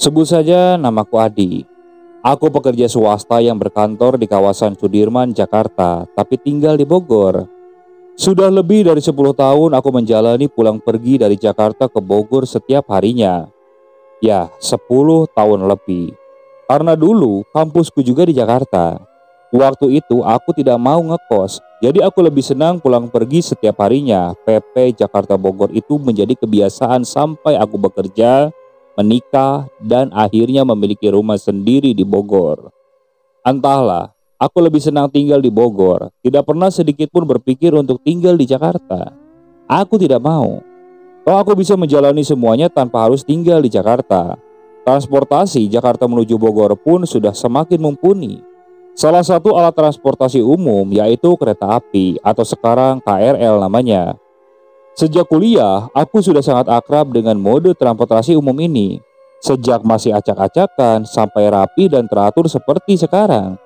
Sebut saja namaku Adi. Aku pekerja swasta yang berkantor di kawasan Sudirman, Jakarta, tapi tinggal di Bogor. Sudah lebih dari 10 tahun aku menjalani pulang pergi dari Jakarta ke Bogor setiap harinya. Ya, 10 tahun lebih. Karena dulu kampusku juga di Jakarta. Waktu itu aku tidak mau ngekos, jadi aku lebih senang pulang pergi setiap harinya. PP Jakarta Bogor itu menjadi kebiasaan sampai aku bekerja, menikah, dan akhirnya memiliki rumah sendiri di Bogor. Entahlah, aku lebih senang tinggal di Bogor, tidak pernah sedikit pun berpikir untuk tinggal di Jakarta. Aku tidak mau. Kalau aku bisa menjalani semuanya tanpa harus tinggal di Jakarta. Transportasi Jakarta menuju Bogor pun sudah semakin mumpuni. Salah satu alat transportasi umum yaitu kereta api atau sekarang KRL namanya. Sejak kuliah, aku sudah sangat akrab dengan mode transportasi umum ini. Sejak masih acak-acakan sampai rapi dan teratur seperti sekarang.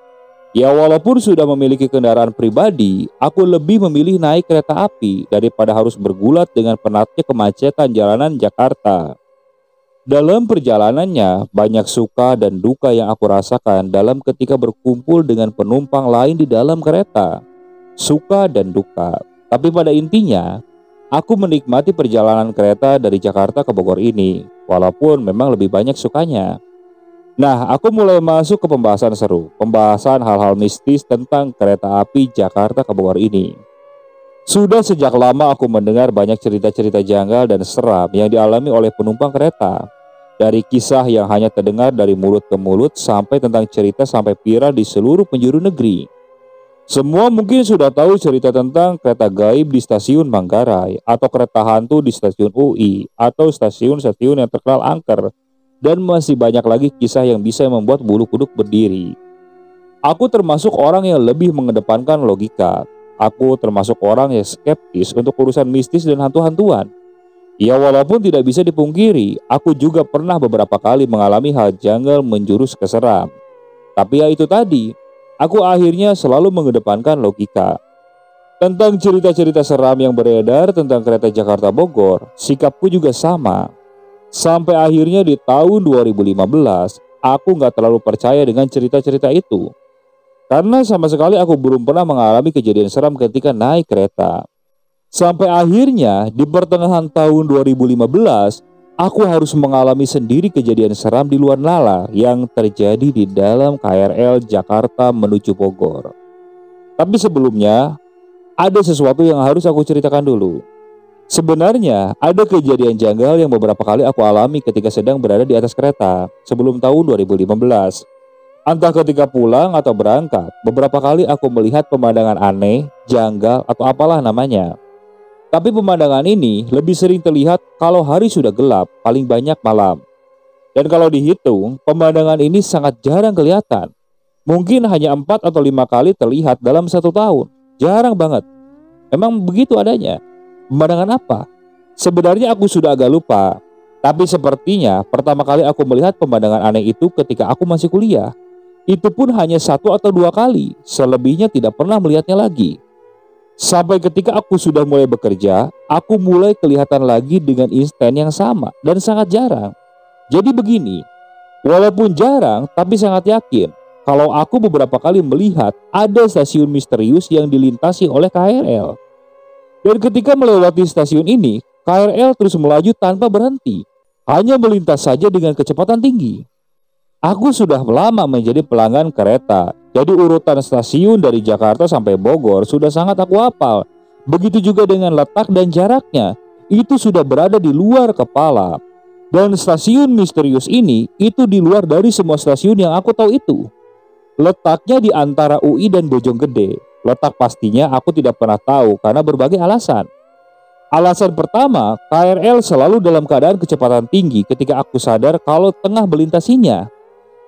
Ya walaupun sudah memiliki kendaraan pribadi, aku lebih memilih naik kereta api daripada harus bergulat dengan penatnya kemacetan jalanan Jakarta. Dalam perjalanannya, banyak suka dan duka yang aku rasakan dalam ketika berkumpul dengan penumpang lain di dalam kereta. Suka dan duka, tapi pada intinya, aku menikmati perjalanan kereta dari Jakarta ke Bogor ini, walaupun memang lebih banyak sukanya. Nah, aku mulai masuk ke pembahasan seru, pembahasan hal-hal mistis tentang kereta api Jakarta ke Bogor ini. Sudah sejak lama aku mendengar banyak cerita-cerita janggal dan seram yang dialami oleh penumpang kereta. Dari kisah yang hanya terdengar dari mulut ke mulut sampai tentang cerita sampai viral di seluruh penjuru negeri. Semua mungkin sudah tahu cerita tentang kereta gaib di stasiun Manggarai atau kereta hantu di stasiun UI atau stasiun-stasiun yang terkenal angker, dan masih banyak lagi kisah yang bisa membuat bulu kuduk berdiri. Aku termasuk orang yang lebih mengedepankan logika. Aku termasuk orang yang skeptis untuk urusan mistis dan hantu-hantuan. Ya walaupun tidak bisa dipungkiri, aku juga pernah beberapa kali mengalami hal janggal menjurus ke seram. Tapi ya itu tadi, aku akhirnya selalu mengedepankan logika. Tentang cerita-cerita seram yang beredar tentang kereta Jakarta Bogor, sikapku juga sama. Sampai akhirnya di tahun 2015, aku nggak terlalu percaya dengan cerita-cerita itu. Karena sama sekali aku belum pernah mengalami kejadian seram ketika naik kereta. Sampai akhirnya di pertengahan tahun 2015, aku harus mengalami sendiri kejadian seram di luar nalar yang terjadi di dalam KRL Jakarta menuju Bogor. Tapi sebelumnya, ada sesuatu yang harus aku ceritakan dulu. Sebenarnya, ada kejadian janggal yang beberapa kali aku alami ketika sedang berada di atas kereta sebelum tahun 2015. Entah ketika pulang atau berangkat, beberapa kali aku melihat pemandangan aneh, janggal, atau apalah namanya. Tapi pemandangan ini lebih sering terlihat kalau hari sudah gelap, paling banyak malam. Dan kalau dihitung, pemandangan ini sangat jarang kelihatan. Mungkin hanya 4 atau 5 kali terlihat dalam 1 tahun. Jarang banget. Memang begitu adanya. Pemandangan apa? Sebenarnya aku sudah agak lupa. Tapi sepertinya pertama kali aku melihat pemandangan aneh itu ketika aku masih kuliah. Itu pun hanya 1 atau 2 kali, selebihnya tidak pernah melihatnya lagi. Sampai ketika aku sudah mulai bekerja, aku mulai kelihatan lagi dengan instan yang sama dan sangat jarang. Jadi begini, walaupun jarang tapi sangat yakin kalau aku beberapa kali melihat ada stasiun misterius yang dilintasi oleh KRL. Dan ketika melewati stasiun ini, KRL terus melaju tanpa berhenti, hanya melintas saja dengan kecepatan tinggi. Aku sudah lama menjadi pelanggan kereta, jadi urutan stasiun dari Jakarta sampai Bogor sudah sangat aku hafal. Begitu juga dengan letak dan jaraknya, itu sudah berada di luar kepala. Dan stasiun misterius ini, itu di luar dari semua stasiun yang aku tahu itu. Letaknya di antara UI dan Bojonggede. Letak pastinya aku tidak pernah tahu karena berbagai alasan. Alasan pertama, KRL selalu dalam keadaan kecepatan tinggi ketika aku sadar kalau tengah melintasinya.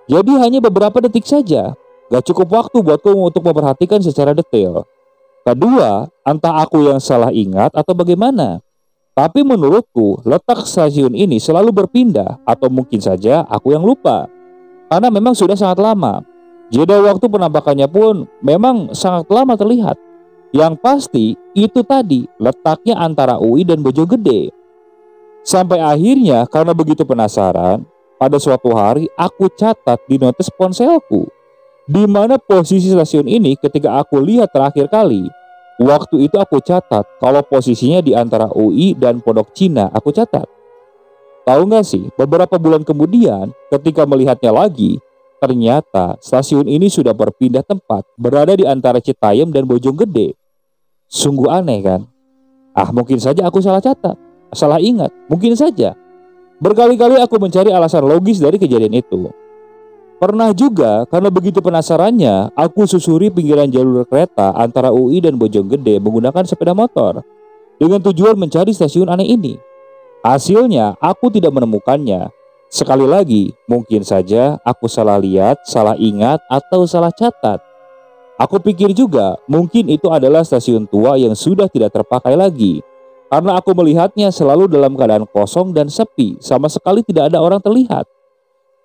Jadi hanya beberapa detik saja, gak cukup waktu buatku untuk memperhatikan secara detail. Kedua, entah aku yang salah ingat atau bagaimana. Tapi menurutku, letak stasiun ini selalu berpindah atau mungkin saja aku yang lupa. Karena memang sudah sangat lama. Jeda waktu penampakannya pun memang sangat lama terlihat. Yang pasti, itu tadi letaknya antara UI dan Bojonggede. Sampai akhirnya karena begitu penasaran, Pada suatu hari aku catat di notes ponselku di mana posisi stasiun ini ketika aku lihat terakhir kali. Waktu itu aku catat kalau posisinya di antara UI dan Pondok Cina, aku catat. Tahu nggak sih, beberapa bulan kemudian ketika melihatnya lagi, ternyata stasiun ini sudah berpindah tempat, berada di antara Citayam dan Bojonggede. Sungguh aneh kan? Mungkin saja aku salah catat, salah ingat, mungkin saja. Berkali-kali aku mencari alasan logis dari kejadian itu. Pernah juga karena begitu penasarannya, aku susuri pinggiran jalur kereta antara UI dan Bojonggede menggunakan sepeda motor dengan tujuan mencari stasiun aneh ini. Hasilnya aku tidak menemukannya. Sekali lagi, mungkin saja aku salah lihat, salah ingat, atau salah catat. Aku pikir juga mungkin itu adalah stasiun tua yang sudah tidak terpakai lagi, karena aku melihatnya selalu dalam keadaan kosong dan sepi, sama sekali tidak ada orang terlihat.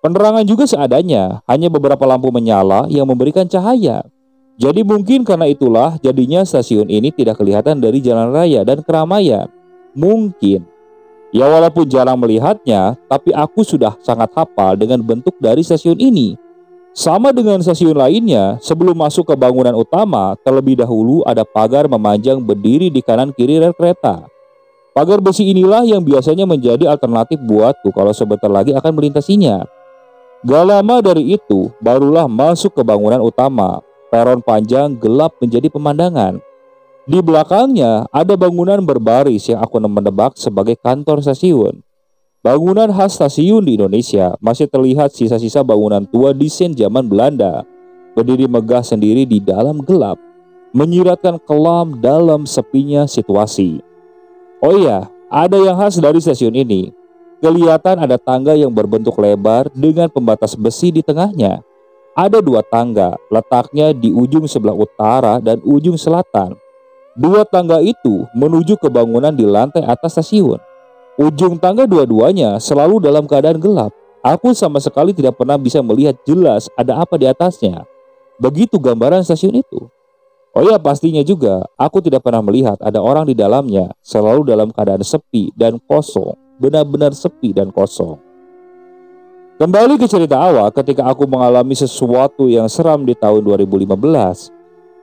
Penerangan juga seadanya, hanya beberapa lampu menyala yang memberikan cahaya. Jadi mungkin karena itulah jadinya stasiun ini tidak kelihatan dari jalan raya dan keramaian. Mungkin. Ya walaupun jarang melihatnya, tapi aku sudah sangat hafal dengan bentuk dari stasiun ini. Sama dengan stasiun lainnya, sebelum masuk ke bangunan utama, terlebih dahulu ada pagar memanjang berdiri di kanan kiri rel kereta. Pagar besi inilah yang biasanya menjadi alternatif buatku kalau sebentar lagi akan melintasinya. Gak lama dari itu, barulah masuk ke bangunan utama. Peron panjang gelap menjadi pemandangan. Di belakangnya ada bangunan berbaris yang aku menebak sebagai kantor stasiun. Bangunan khas stasiun di Indonesia, masih terlihat sisa-sisa bangunan tua desain zaman Belanda, berdiri megah sendiri di dalam gelap, menyiratkan kelam dalam sepinya situasi. Oh iya, ada yang khas dari stasiun ini. Kelihatan ada tangga yang berbentuk lebar dengan pembatas besi di tengahnya. Ada dua tangga, letaknya di ujung sebelah utara dan ujung selatan. Dua tangga itu menuju ke bangunan di lantai atas stasiun. Ujung tangga dua-duanya selalu dalam keadaan gelap. Aku sama sekali tidak pernah bisa melihat jelas ada apa di atasnya. Begitu gambaran stasiun itu. Oh ya, pastinya juga aku tidak pernah melihat ada orang di dalamnya. Selalu dalam keadaan sepi dan kosong. Benar-benar sepi dan kosong. Kembali ke cerita awal, ketika aku mengalami sesuatu yang seram di tahun 2015.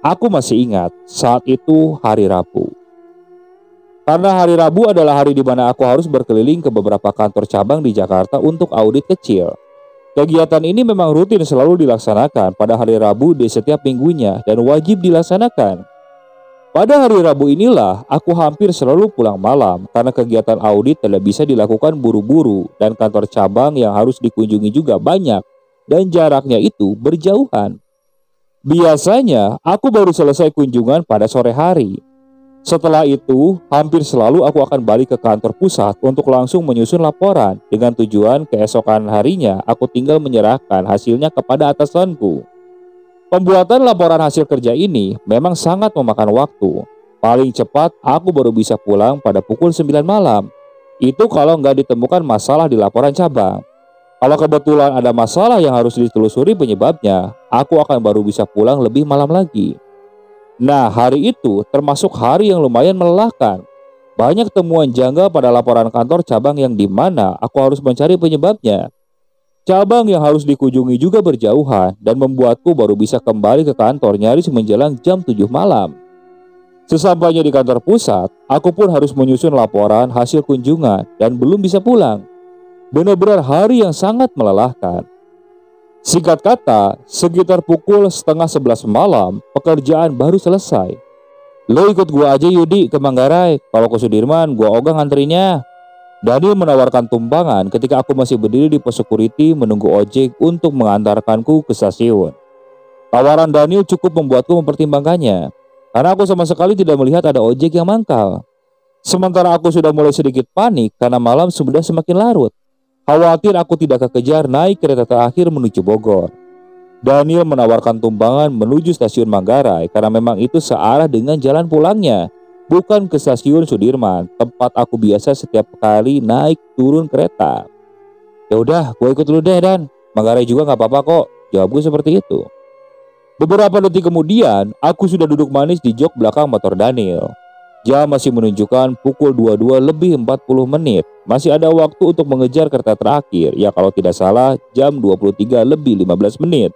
Aku masih ingat saat itu hari Rabu. Karena hari Rabu adalah hari di mana aku harus berkeliling ke beberapa kantor cabang di Jakarta untuk audit kecil. Kegiatan ini memang rutin selalu dilaksanakan pada hari Rabu di setiap minggunya dan wajib dilaksanakan. Pada hari Rabu inilah aku hampir selalu pulang malam karena kegiatan audit tidak bisa dilakukan buru-buru dan kantor cabang yang harus dikunjungi juga banyak dan jaraknya itu berjauhan. Biasanya aku baru selesai kunjungan pada sore hari. Setelah itu, hampir selalu aku akan balik ke kantor pusat untuk langsung menyusun laporan dengan tujuan keesokan harinya aku tinggal menyerahkan hasilnya kepada atasanku. Pembuatan laporan hasil kerja ini memang sangat memakan waktu. Paling cepat aku baru bisa pulang pada pukul 9 malam. Itu kalau nggak ditemukan masalah di laporan cabang. Kalau kebetulan ada masalah yang harus ditelusuri penyebabnya, aku akan baru bisa pulang lebih malam lagi. Nah, hari itu termasuk hari yang lumayan melelahkan. Banyak temuan janggal pada laporan kantor cabang yang dimana aku harus mencari penyebabnya. Cabang yang harus dikunjungi juga berjauhan dan membuatku baru bisa kembali ke kantor nyaris menjelang jam 7 malam. Sesampainya di kantor pusat, aku pun harus menyusun laporan hasil kunjungan dan belum bisa pulang. Benar-benar hari yang sangat melelahkan. Singkat kata, sekitar pukul setengah 11 malam, pekerjaan baru selesai. Lo ikut gua aja Yudi ke Manggarai, kalau ke Sudirman gua ogah nganterinnya. Daniel menawarkan tumpangan ketika aku masih berdiri di pos security menunggu ojek untuk mengantarkanku ke stasiun. Tawaran Daniel cukup membuatku mempertimbangkannya, karena aku sama sekali tidak melihat ada ojek yang mangkal. Sementara aku sudah mulai sedikit panik karena malam sudah semakin larut. Khawatir aku tidak kekejar naik kereta terakhir menuju Bogor. Daniel menawarkan tumpangan menuju stasiun Manggarai karena memang itu searah dengan jalan pulangnya, bukan ke stasiun Sudirman, tempat aku biasa setiap kali naik turun kereta. Ya udah, gue ikut lu deh Dan. Manggarai juga nggak apa-apa kok. Jawabku seperti itu. Beberapa detik kemudian, aku sudah duduk manis di jok belakang motor Daniel. Jam masih menunjukkan pukul 22 lebih 40 menit. Masih ada waktu untuk mengejar kereta terakhir. Ya kalau tidak salah jam 23 lebih 15 menit.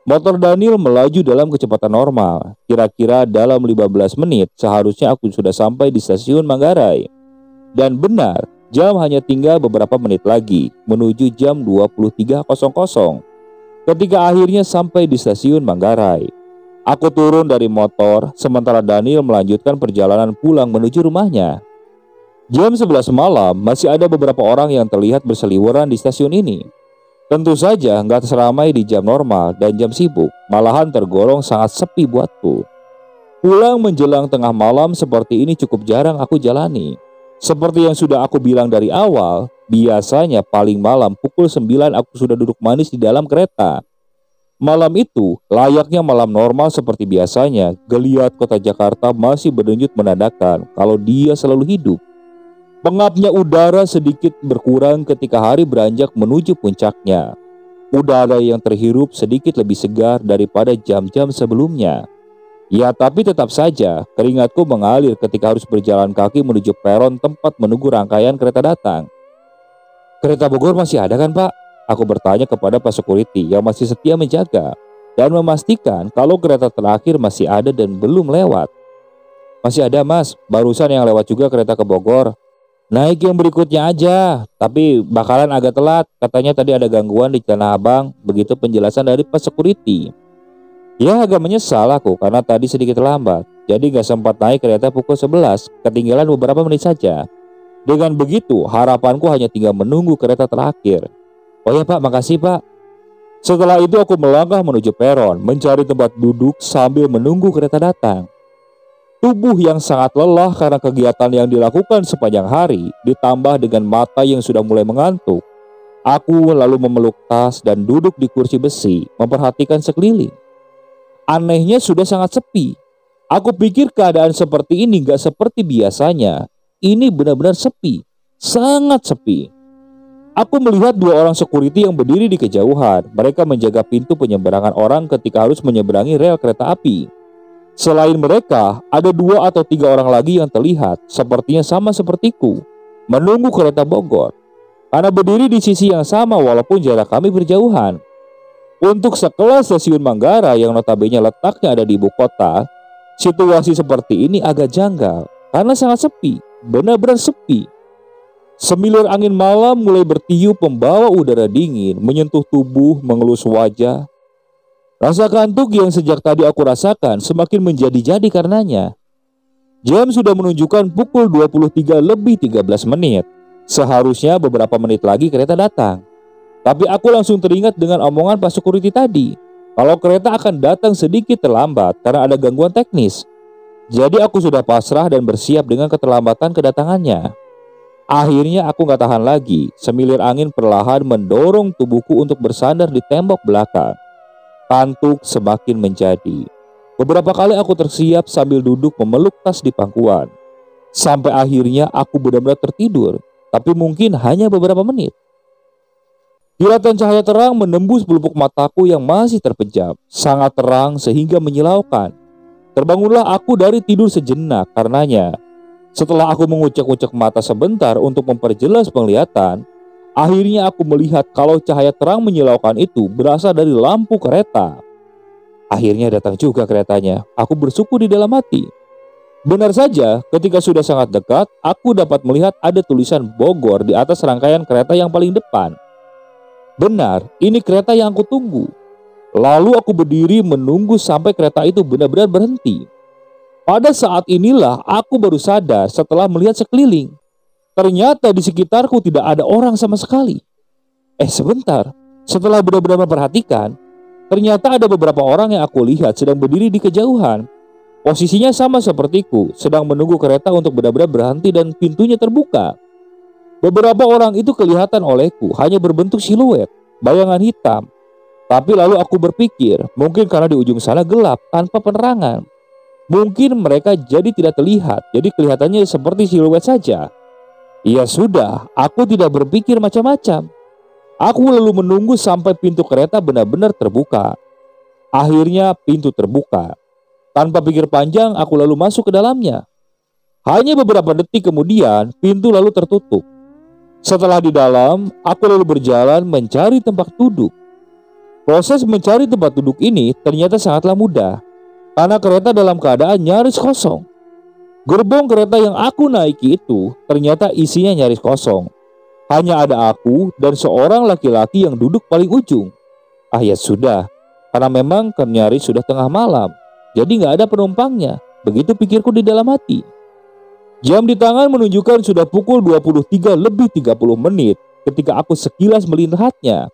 Motor Daniel melaju dalam kecepatan normal. Kira-kira dalam 15 menit seharusnya aku sudah sampai di stasiun Manggarai. Dan benar, jam hanya tinggal beberapa menit lagi menuju jam 23.00 ketika akhirnya sampai di stasiun Manggarai. Aku turun dari motor sementara Daniel melanjutkan perjalanan pulang menuju rumahnya. Jam 11 malam masih ada beberapa orang yang terlihat berseliweran di stasiun ini. Tentu saja nggak seramai di jam normal dan jam sibuk, malahan tergolong sangat sepi buatku. Pulang menjelang tengah malam seperti ini cukup jarang aku jalani. Seperti yang sudah aku bilang dari awal, biasanya paling malam pukul 9 aku sudah duduk manis di dalam kereta. Malam itu, layaknya malam normal seperti biasanya, geliat kota Jakarta masih berdenyut menandakan kalau dia selalu hidup. Pengapnya udara sedikit berkurang ketika hari beranjak menuju puncaknya. Udara yang terhirup sedikit lebih segar daripada jam-jam sebelumnya. Ya tapi tetap saja, keringatku mengalir ketika harus berjalan kaki menuju peron tempat menunggu rangkaian kereta datang. Kereta Bogor masih ada kan Pak? Aku bertanya kepada Pak Security yang masih setia menjaga dan memastikan kalau kereta terakhir masih ada dan belum lewat. Masih ada Mas, barusan yang lewat juga kereta ke Bogor. Naik yang berikutnya aja, tapi bakalan agak telat. Katanya tadi ada gangguan di Tanah Abang, begitu penjelasan dari Pak Security. Ya agak menyesal aku karena tadi sedikit lambat, jadi gak sempat naik kereta pukul 11, ketinggalan beberapa menit saja. Dengan begitu, harapanku hanya tinggal menunggu kereta terakhir. Oh ya Pak, makasih Pak. Setelah itu aku melangkah menuju peron, mencari tempat duduk sambil menunggu kereta datang. Tubuh yang sangat lelah karena kegiatan yang dilakukan sepanjang hari, ditambah dengan mata yang sudah mulai mengantuk. Aku lalu memeluk tas dan duduk di kursi besi, memperhatikan sekeliling. Anehnya sudah sangat sepi. Aku pikir keadaan seperti ini gak seperti biasanya. Ini benar-benar sepi, sangat sepi. Aku melihat dua orang security yang berdiri di kejauhan. Mereka menjaga pintu penyeberangan orang ketika harus menyeberangi rel kereta api. Selain mereka, ada 2 atau 3 orang lagi yang terlihat sepertinya sama sepertiku, menunggu kereta Bogor. Karena berdiri di sisi yang sama walaupun jarak kami berjauhan. Untuk sekelas stasiun Manggarai yang notabene letaknya ada di ibu kota, situasi seperti ini agak janggal karena sangat sepi, benar-benar sepi. Semilir angin malam mulai bertiup membawa udara dingin menyentuh tubuh, mengelus wajah. Rasa kantuk yang sejak tadi aku rasakan semakin menjadi-jadi karenanya. Jam sudah menunjukkan pukul 23 lebih 13 menit. Seharusnya beberapa menit lagi kereta datang. Tapi aku langsung teringat dengan omongan Pak Security tadi, kalau kereta akan datang sedikit terlambat karena ada gangguan teknis. Jadi aku sudah pasrah dan bersiap dengan keterlambatan kedatangannya. Akhirnya aku gak tahan lagi. Semilir angin perlahan mendorong tubuhku untuk bersandar di tembok belakang. Kantuk semakin menjadi. Beberapa kali aku tersiap sambil duduk memeluk tas di pangkuan. Sampai akhirnya aku benar-benar tertidur. Tapi mungkin hanya beberapa menit. Kilatan cahaya terang menembus pelupuk mataku yang masih terpejam. Sangat terang sehingga menyilaukan. Terbangunlah aku dari tidur sejenak karenanya. Setelah aku mengucek-ucek mata sebentar untuk memperjelas penglihatan, akhirnya aku melihat kalau cahaya terang menyilaukan itu berasal dari lampu kereta. Akhirnya datang juga keretanya. Aku bersyukur di dalam hati. Benar saja, ketika sudah sangat dekat, aku dapat melihat ada tulisan Bogor di atas rangkaian kereta yang paling depan. Benar, ini kereta yang aku tunggu. Lalu aku berdiri menunggu sampai kereta itu benar-benar berhenti. Pada saat inilah aku baru sadar setelah melihat sekeliling. Ternyata di sekitarku tidak ada orang sama sekali. Sebentar, setelah benar-benar memperhatikan, ternyata ada beberapa orang yang aku lihat sedang berdiri di kejauhan. Posisinya sama sepertiku, sedang menunggu kereta untuk benar-benar berhenti dan pintunya terbuka. Beberapa orang itu kelihatan olehku hanya berbentuk siluet, bayangan hitam. Tapi lalu aku berpikir, mungkin karena di ujung sana gelap tanpa penerangan. Mungkin mereka jadi tidak terlihat, jadi kelihatannya seperti siluet saja. Ya sudah, aku tidak berpikir macam-macam. Aku lalu menunggu sampai pintu kereta benar-benar terbuka. Akhirnya pintu terbuka. Tanpa pikir panjang, aku lalu masuk ke dalamnya. Hanya beberapa detik kemudian, pintu lalu tertutup. Setelah di dalam, aku lalu berjalan mencari tempat duduk. Proses mencari tempat duduk ini ternyata sangatlah mudah, karena kereta dalam keadaan nyaris kosong. Gerbong kereta yang aku naiki itu ternyata isinya nyaris kosong. Hanya ada aku dan seorang laki-laki yang duduk paling ujung. Ah ya sudah, karena memang nyaris sudah tengah malam, jadi nggak ada penumpangnya. Begitu pikirku di dalam hati. Jam di tangan menunjukkan sudah pukul 23 lebih 30 menit ketika aku sekilas melihatnya.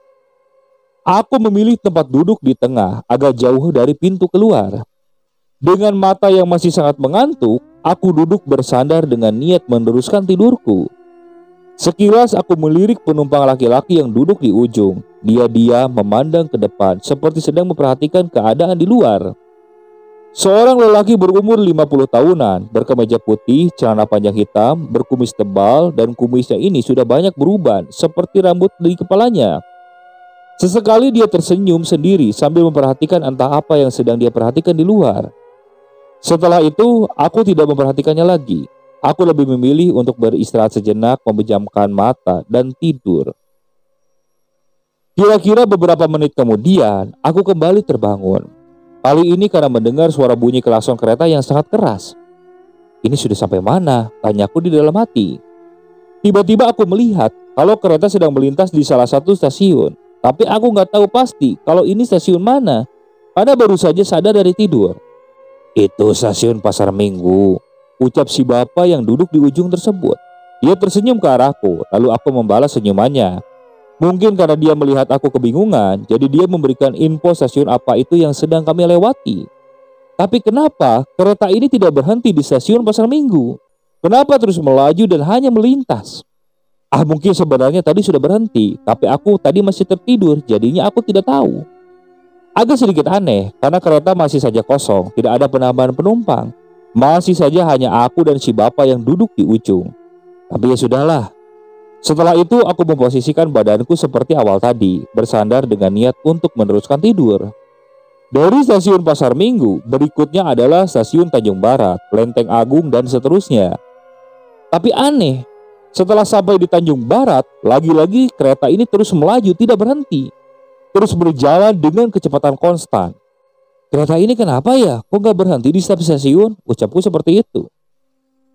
Aku memilih tempat duduk di tengah, agak jauh dari pintu keluar. Dengan mata yang masih sangat mengantuk, aku duduk bersandar dengan niat meneruskan tidurku. Sekilas aku melirik penumpang laki-laki yang duduk di ujung. Dia diam memandang ke depan seperti sedang memperhatikan keadaan di luar. Seorang lelaki berumur 50 tahunan, berkemeja putih, celana panjang hitam, berkumis tebal, dan kumisnya ini sudah banyak beruban seperti rambut di kepalanya. Sesekali dia tersenyum sendiri sambil memperhatikan entah apa yang sedang dia perhatikan di luar. Setelah itu, aku tidak memperhatikannya lagi. Aku lebih memilih untuk beristirahat sejenak, memejamkan mata, dan tidur. Kira-kira beberapa menit kemudian, aku kembali terbangun. Kali ini karena mendengar suara bunyi klakson kereta yang sangat keras. Ini sudah sampai mana? Tanyaku di dalam hati. Tiba-tiba aku melihat kalau kereta sedang melintas di salah satu stasiun. Tapi aku nggak tahu pasti kalau ini stasiun mana, karena baru saja sadar dari tidur. Itu stasiun Pasar Minggu, ucap si bapak yang duduk di ujung tersebut. Dia tersenyum ke arahku, lalu aku membalas senyumannya. Mungkin karena dia melihat aku kebingungan, jadi dia memberikan info stasiun apa itu yang sedang kami lewati. Tapi kenapa kereta ini tidak berhenti di stasiun Pasar Minggu? Kenapa terus melaju dan hanya melintas? Mungkin sebenarnya tadi sudah berhenti, tapi aku tadi masih tertidur, jadinya aku tidak tahu. Agak sedikit aneh, karena kereta masih saja kosong, tidak ada penambahan penumpang. Masih saja hanya aku dan si bapak yang duduk di ujung. Tapi ya sudahlah. Setelah itu aku memposisikan badanku seperti awal tadi, bersandar dengan niat untuk meneruskan tidur. Dari stasiun Pasar Minggu, berikutnya adalah stasiun Tanjung Barat, Lenteng Agung, dan seterusnya. Tapi aneh, setelah sampai di Tanjung Barat, lagi-lagi kereta ini terus melaju tidak berhenti. Terus berjalan dengan kecepatan konstan. Kereta ini kenapa ya? Kok nggak berhenti di setiap stasiun? Ucapku seperti itu.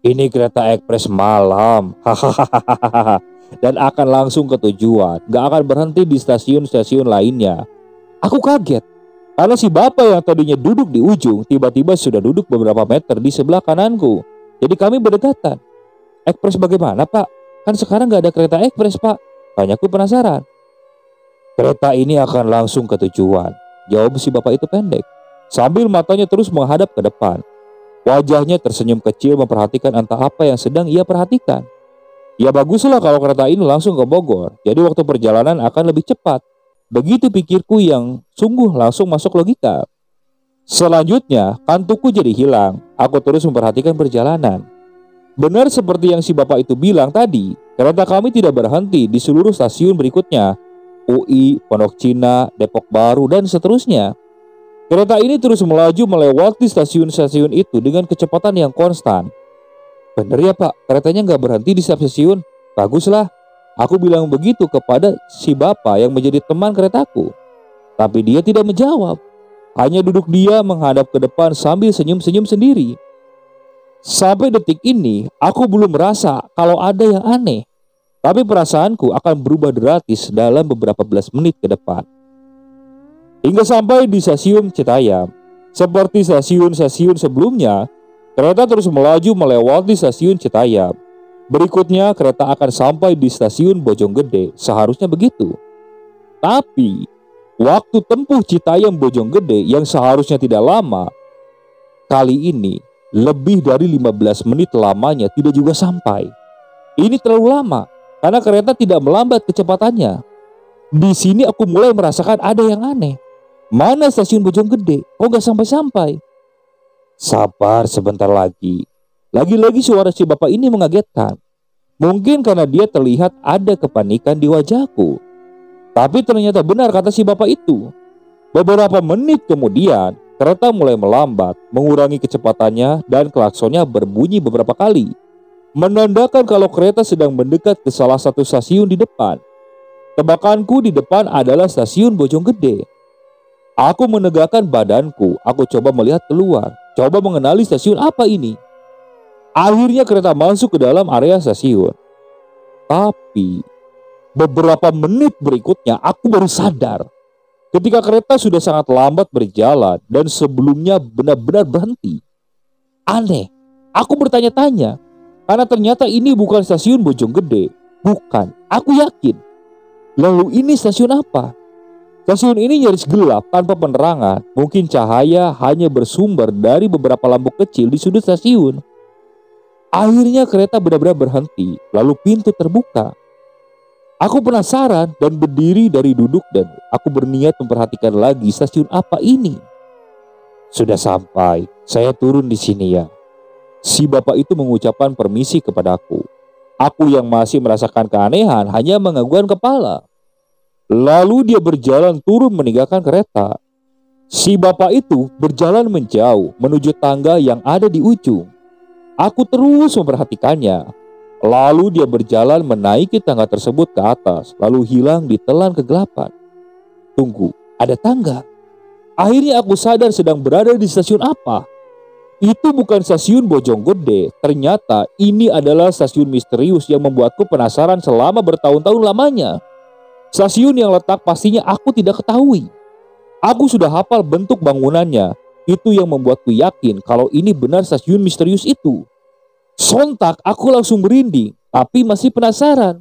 Ini kereta ekspres malam, hahaha, dan akan langsung ke tujuan, gak akan berhenti di stasiun-stasiun lainnya. Aku kaget, karena si bapak yang tadinya duduk di ujung, tiba-tiba sudah duduk beberapa meter di sebelah kananku. Jadi kami berdekatan. Ekspres bagaimana pak? Kan sekarang gak ada kereta ekspres pak, tanyaku penasaran. Kereta ini akan langsung ke tujuan, jawab si bapak itu pendek, sambil matanya terus menghadap ke depan. Wajahnya tersenyum kecil memperhatikan entah apa yang sedang ia perhatikan. Ya baguslah kalau kereta ini langsung ke Bogor, jadi waktu perjalanan akan lebih cepat. Begitu pikirku yang sungguh langsung masuk logika. Selanjutnya, kantukku jadi hilang. Aku terus memperhatikan perjalanan. Benar seperti yang si bapak itu bilang tadi, kereta kami tidak berhenti di seluruh stasiun berikutnya. UI, Pondok Cina, Depok Baru, dan seterusnya. Kereta ini terus melaju melewati stasiun-stasiun itu dengan kecepatan yang konstan. Bener ya pak, keretanya nggak berhenti di setiap stasiun. Baguslah, aku bilang begitu kepada si bapak yang menjadi teman keretaku. Tapi dia tidak menjawab. Hanya duduk dia menghadap ke depan sambil senyum-senyum sendiri. Sampai detik ini, aku belum merasa kalau ada yang aneh. Tapi perasaanku akan berubah drastis dalam beberapa belas menit ke depan. Hingga sampai di stasiun Citayam. Seperti stasiun-stasiun sebelumnya, kereta terus melaju melewati stasiun Citayam. Berikutnya kereta akan sampai di stasiun Bojonggede, seharusnya begitu. Tapi, waktu tempuh Citayam Bojonggede yang seharusnya tidak lama, kali ini lebih dari 15 menit lamanya tidak juga sampai. Ini terlalu lama, karena kereta tidak melambat kecepatannya. Di sini aku mulai merasakan ada yang aneh. Mana stasiun Bojonggede? Kok gak sampai-sampai? Sabar sebentar lagi. Lagi-lagi suara si bapak ini mengagetkan. Mungkin karena dia terlihat ada kepanikan di wajahku. Tapi ternyata benar kata si bapak itu. Beberapa menit kemudian, Kereta mulai melambat, mengurangi kecepatannya, dan klaksonnya berbunyi beberapa kali, menandakan kalau kereta sedang mendekat ke salah satu stasiun di depan. Tebakanku di depan adalah stasiun Bojonggede. Aku menegakkan badanku, aku coba melihat keluar, coba mengenali stasiun apa ini. Akhirnya kereta masuk ke dalam area stasiun. Tapi beberapa menit berikutnya aku baru sadar ketika kereta sudah sangat lambat berjalan dan sebelumnya benar-benar berhenti. Aneh, aku bertanya-tanya karena ternyata ini bukan stasiun Bojonggede. Bukan, aku yakin. Lalu ini stasiun apa? Stasiun ini nyaris gelap tanpa penerangan. Mungkin cahaya hanya bersumber dari beberapa lampu kecil di sudut stasiun. Akhirnya kereta benar-benar berhenti, lalu pintu terbuka. Aku penasaran dan berdiri dari duduk dan aku berniat memperhatikan lagi stasiun apa ini. Sudah sampai, saya turun di sini ya. Si bapak itu mengucapkan permisi kepadaku. Aku yang masih merasakan keanehan hanya menganggukkan kepala. Lalu dia berjalan turun meninggalkan kereta. Si bapak itu berjalan menjauh menuju tangga yang ada di ujung. Aku terus memperhatikannya. Lalu dia berjalan menaiki tangga tersebut ke atas, lalu hilang di telan kegelapan. Tunggu, ada tangga. Akhirnya aku sadar sedang berada di stasiun apa. Itu bukan stasiun Bojonggede. Ternyata ini adalah stasiun misterius yang membuatku penasaran selama bertahun-tahun lamanya. Stasiun yang letak pastinya aku tidak ketahui. Aku sudah hafal bentuk bangunannya. Itu yang membuatku yakin kalau ini benar stasiun misterius itu. Sontak aku langsung merinding, tapi masih penasaran.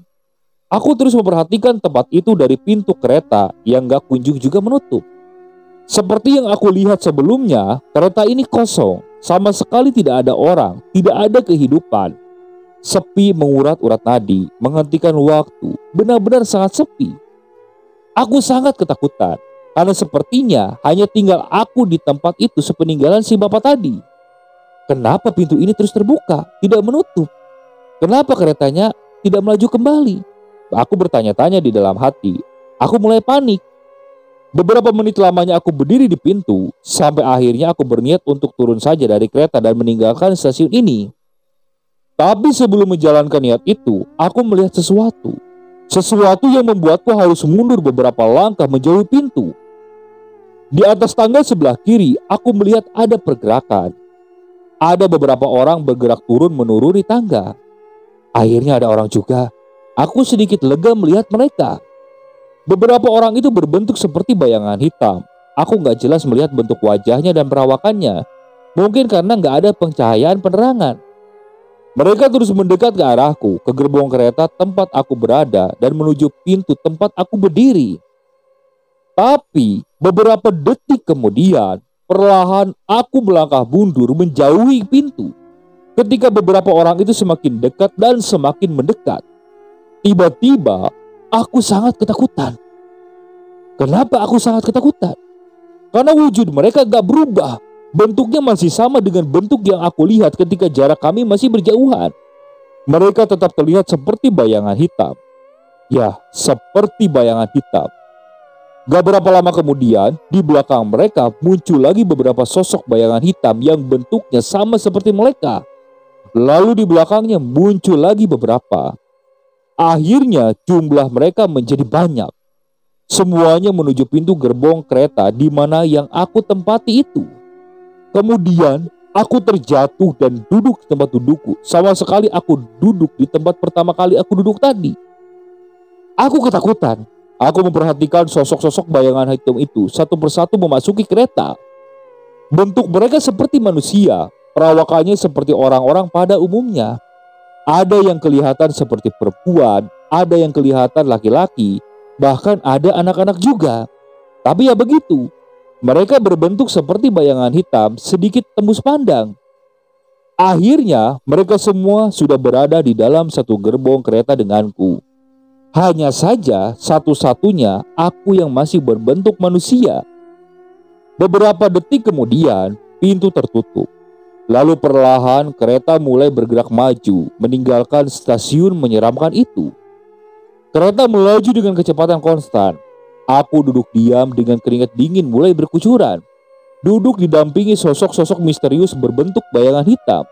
Aku terus memperhatikan tempat itu dari pintu kereta yang gak kunjung juga menutup. Seperti yang aku lihat sebelumnya, kereta ini kosong. Sama sekali tidak ada orang, tidak ada kehidupan. Sepi mengurat-urat nadi, menghentikan waktu, benar-benar sangat sepi. Aku sangat ketakutan, karena sepertinya hanya tinggal aku di tempat itu sepeninggalan si bapak tadi. Kenapa pintu ini terus terbuka, tidak menutup? Kenapa keretanya tidak melaju kembali? Aku bertanya-tanya di dalam hati. Aku mulai panik. Beberapa menit lamanya aku berdiri di pintu, sampai akhirnya aku berniat untuk turun saja dari kereta dan meninggalkan stasiun ini. Tapi sebelum menjalankan niat itu, aku melihat sesuatu. Sesuatu yang membuatku harus mundur beberapa langkah menjauhi pintu. Di atas tangga sebelah kiri, aku melihat ada pergerakan. Ada beberapa orang bergerak turun menuruni tangga. Akhirnya ada orang juga. Aku sedikit lega melihat mereka. Beberapa orang itu berbentuk seperti bayangan hitam. Aku gak jelas melihat bentuk wajahnya dan perawakannya. Mungkin karena gak ada pencahayaan penerangan. Mereka terus mendekat ke arahku, ke gerbong kereta tempat aku berada dan menuju pintu tempat aku berdiri. Tapi beberapa detik kemudian, perlahan aku melangkah mundur menjauhi pintu. Ketika beberapa orang itu semakin dekat dan semakin mendekat, tiba-tiba aku sangat ketakutan. Kenapa aku sangat ketakutan? Karena wujud mereka gak berubah. Bentuknya masih sama dengan bentuk yang aku lihat ketika jarak kami masih berjauhan. Mereka tetap terlihat seperti bayangan hitam. Ya, seperti bayangan hitam. Gak berapa lama kemudian, di belakang mereka muncul lagi beberapa sosok bayangan hitam yang bentuknya sama seperti mereka. Lalu di belakangnya muncul lagi beberapa. Akhirnya jumlah mereka menjadi banyak. Semuanya menuju pintu gerbong kereta di mana yang aku tempati itu. Kemudian aku terjatuh dan duduk di tempat dudukku. Sama sekali aku duduk di tempat pertama kali aku duduk tadi. Aku ketakutan. Aku memperhatikan sosok-sosok bayangan hitam itu satu persatu memasuki kereta. Bentuk mereka seperti manusia, perawakannya seperti orang-orang pada umumnya. Ada yang kelihatan seperti perempuan, ada yang kelihatan laki-laki, bahkan ada anak-anak juga. Tapi ya begitu, mereka berbentuk seperti bayangan hitam sedikit tembus pandang. Akhirnya mereka semua sudah berada di dalam satu gerbong kereta denganku. Hanya saja satu-satunya aku yang masih berbentuk manusia. Beberapa detik kemudian pintu tertutup. Lalu perlahan kereta mulai bergerak maju meninggalkan stasiun menyeramkan itu. Kereta melaju dengan kecepatan konstan. Aku duduk diam dengan keringat dingin mulai berkucuran. duduk didampingi sosok-sosok misterius berbentuk bayangan hitam.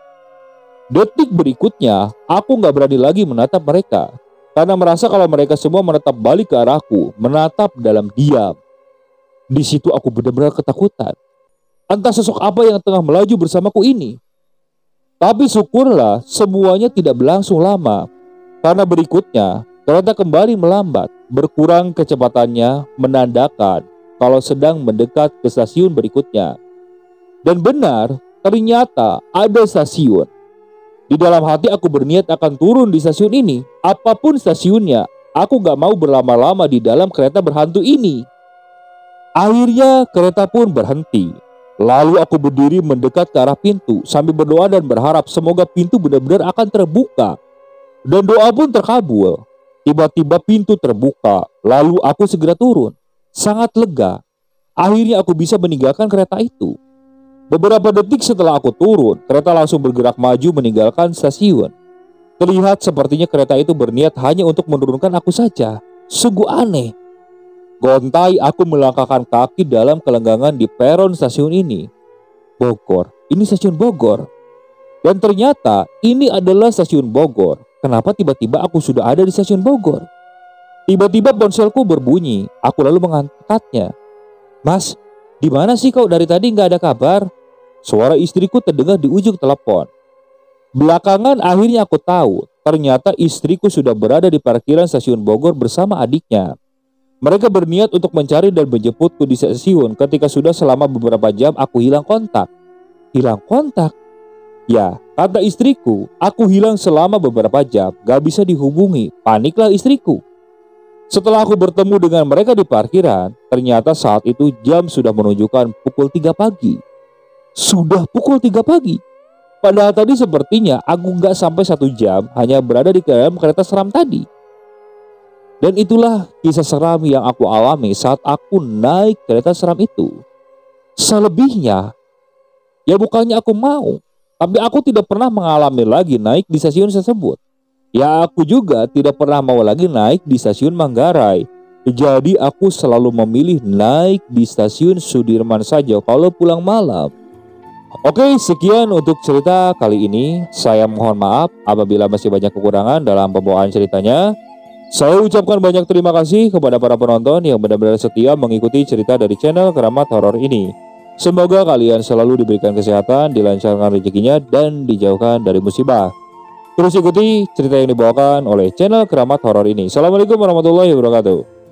Detik berikutnya, aku gak berani lagi menatap mereka, karena merasa kalau mereka semua menatap balik ke arahku, menatap dalam diam. Di situ aku benar-benar ketakutan. Entah sosok apa yang tengah melaju bersamaku ini. Tapi syukurlah semuanya tidak berlangsung lama, karena berikutnya kereta kembali melambat, berkurang kecepatannya, menandakan kalau sedang mendekat ke stasiun berikutnya. Dan benar, ternyata ada stasiun. Di dalam hati aku berniat akan turun di stasiun ini, apapun stasiunnya. Aku gak mau berlama-lama di dalam kereta berhantu ini. Akhirnya kereta pun berhenti. Lalu aku berdiri mendekat ke arah pintu sambil berdoa dan berharap semoga pintu benar-benar akan terbuka. Dan doa pun terkabul. Tiba-tiba pintu terbuka, lalu aku segera turun. Sangat lega. Akhirnya aku bisa meninggalkan kereta itu. Beberapa detik setelah aku turun, kereta langsung bergerak maju meninggalkan stasiun. Terlihat sepertinya kereta itu berniat hanya untuk menurunkan aku saja. Sungguh aneh. Gontai aku melangkahkan kaki dalam kelenggangan di peron stasiun ini. Bogor, ini stasiun Bogor. Dan ternyata ini adalah stasiun Bogor. Kenapa tiba-tiba aku sudah ada di stasiun Bogor? Tiba-tiba ponselku berbunyi. Aku lalu mengangkatnya. Mas, di mana sih kau dari tadi nggak ada kabar? Suara istriku terdengar di ujung telepon. Belakangan akhirnya aku tahu, ternyata istriku sudah berada di parkiran stasiun Bogor bersama adiknya. Mereka berniat untuk mencari dan menjemputku di stasiun ketika sudah selama beberapa jam aku hilang kontak. Hilang kontak? Ya, kata istriku, aku hilang selama beberapa jam, gak bisa dihubungi. Paniklah istriku. Setelah aku bertemu dengan mereka di parkiran, ternyata saat itu jam sudah menunjukkan pukul 3 pagi. Sudah pukul 3 pagi. Padahal tadi sepertinya aku gak sampai 1 jam hanya berada di dalam kereta seram tadi. Dan itulah kisah seram yang aku alami saat aku naik kereta seram itu. Selebihnya, ya bukannya aku mau, tapi aku tidak pernah mengalami lagi naik di stasiun tersebut. Ya aku juga tidak pernah mau lagi naik di stasiun Manggarai. Jadi aku selalu memilih naik di stasiun Sudirman saja kalau pulang malam. Oke, sekian untuk cerita kali ini. Saya mohon maaf apabila masih banyak kekurangan dalam pembawaan ceritanya. Saya ucapkan banyak terima kasih kepada para penonton yang benar-benar setia mengikuti cerita dari channel Keramat Horor ini. Semoga kalian selalu diberikan kesehatan, dilancarkan rezekinya, dan dijauhkan dari musibah. Terus ikuti cerita yang dibawakan oleh channel Keramat Horor ini. Assalamualaikum warahmatullahi wabarakatuh.